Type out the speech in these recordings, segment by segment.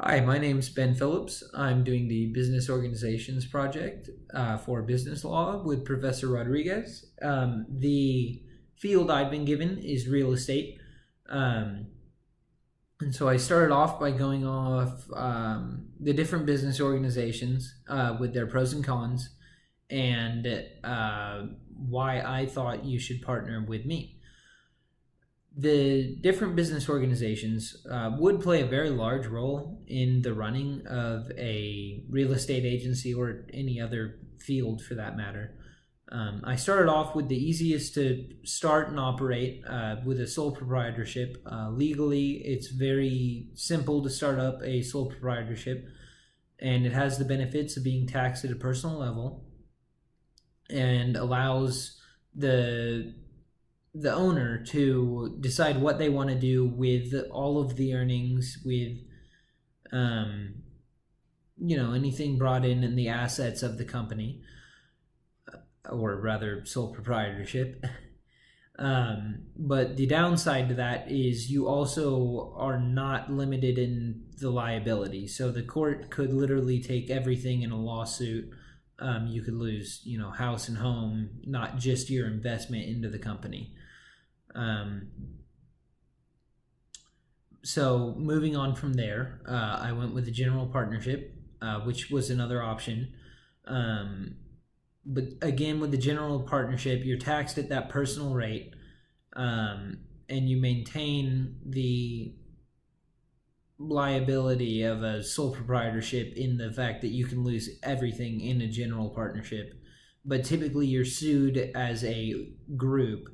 Hi, my name's Ben Phillips. I'm doing the business organizations project for business law with Professor Rodriguez. The field I've been given is real estate. Um, and so I started off by going off the different business organizations with their pros and cons and why I thought you should partner with me. The different business organizations would play a very large role in the running of a real estate agency or any other field for that matter. I started off with the easiest to start and operate with a sole proprietorship. Legally, it's very simple to start up a sole proprietorship, and it has the benefits of being taxed at a personal level and allows the owner to decide what they want to do with all of the earnings, with anything brought in the assets of the company, or rather sole proprietorship. But the downside to that is you also are not limited in the liability. So the court could literally take everything in a lawsuit. You could lose, house and home, not just your investment into the company. So moving on from there, I went with the general partnership, which was another option. But again, with the general partnership, you're taxed at that personal rate, and you maintain the liability of a sole proprietorship in the fact that you can lose everything in a general partnership. But typically you're sued as a group,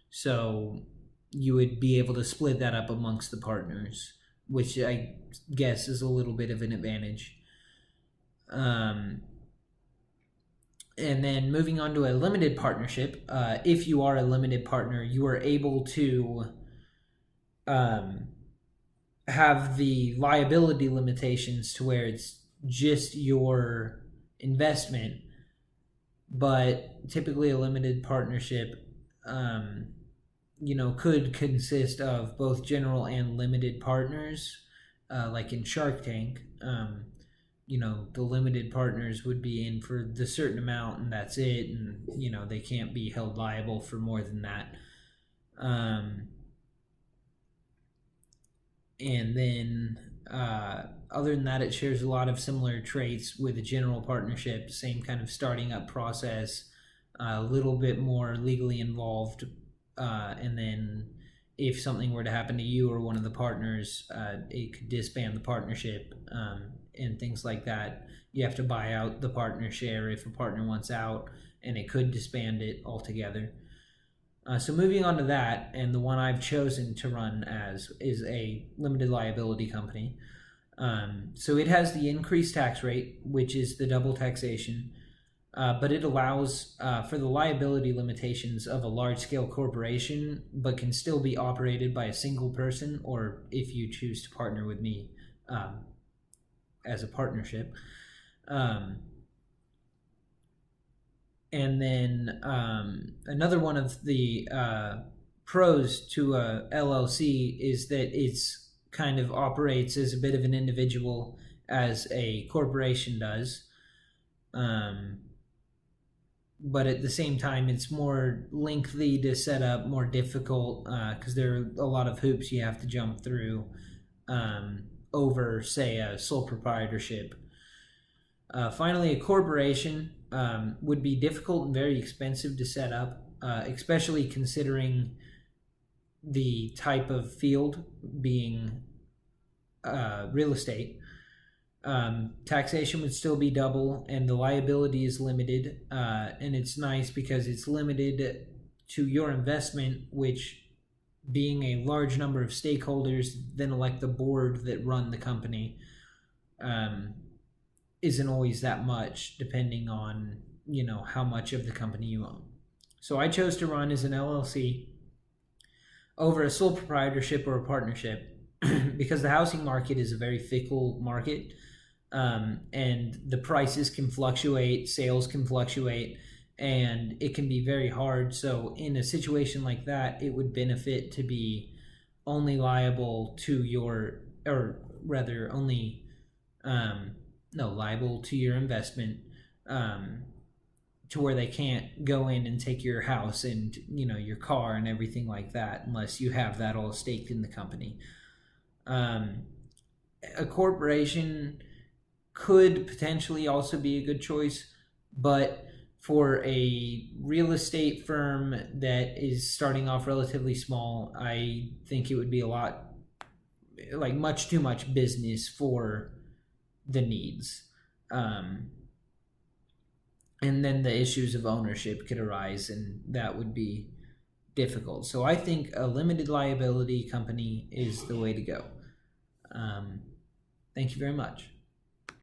so you would be able to split that up amongst the partners, which I guess is a little bit of an advantage. And then moving on to a limited partnership, if you are a limited partner, you are able to have the liability limitations to where it's just your investment, but typically a limited partnership could consist of both general and limited partners, like in Shark Tank. The limited partners would be in for the certain amount and that's it, and they can't be held liable for more than that. And then other than that, it shares a lot of similar traits with a general partnership. Same kind of starting up process, a little bit more legally involved, and then if something were to happen to you or one of the partners, it could disband the partnership, and things like that. You have to buy out the partner share if a partner wants out, and it could disband it altogether. So moving on to that, and the one I've chosen to run as is a limited liability company. So it has the increased tax rate, which is the double taxation, but it allows for the liability limitations of a large-scale corporation, but can still be operated by a single person, or if you choose to partner with me as a partnership. And then another one of the pros to a LLC is that it's kind of operates as a bit of an individual as a corporation does. But at the same time, it's more lengthy to set up, more difficult, because there are a lot of hoops you have to jump through over, say, a sole proprietorship. Finally, a corporation would be difficult and very expensive to set up, especially considering the type of field being real estate. Taxation would still be double, and the liability is limited, and it's nice because it's limited to your investment, which, being a large number of stakeholders then elect the board that run the company, isn't always that much, depending on how much of the company you own. So I chose to run as an LLC over a sole proprietorship or a partnership because the housing market is a very fickle market, and the prices can fluctuate, sales can fluctuate, and it can be very hard. So in a situation like that, it would benefit to be only liable to your, or rather only liable to your investment, to where they can't go in and take your house and your car and everything like that unless you have that all staked in the company. A corporation could potentially also be a good choice, but for a real estate firm that is starting off relatively small, I think it would be much too much business for the needs. And then the issues of ownership could arise, and that would be difficult. So I think a limited liability company is the way to go. Thank you very much.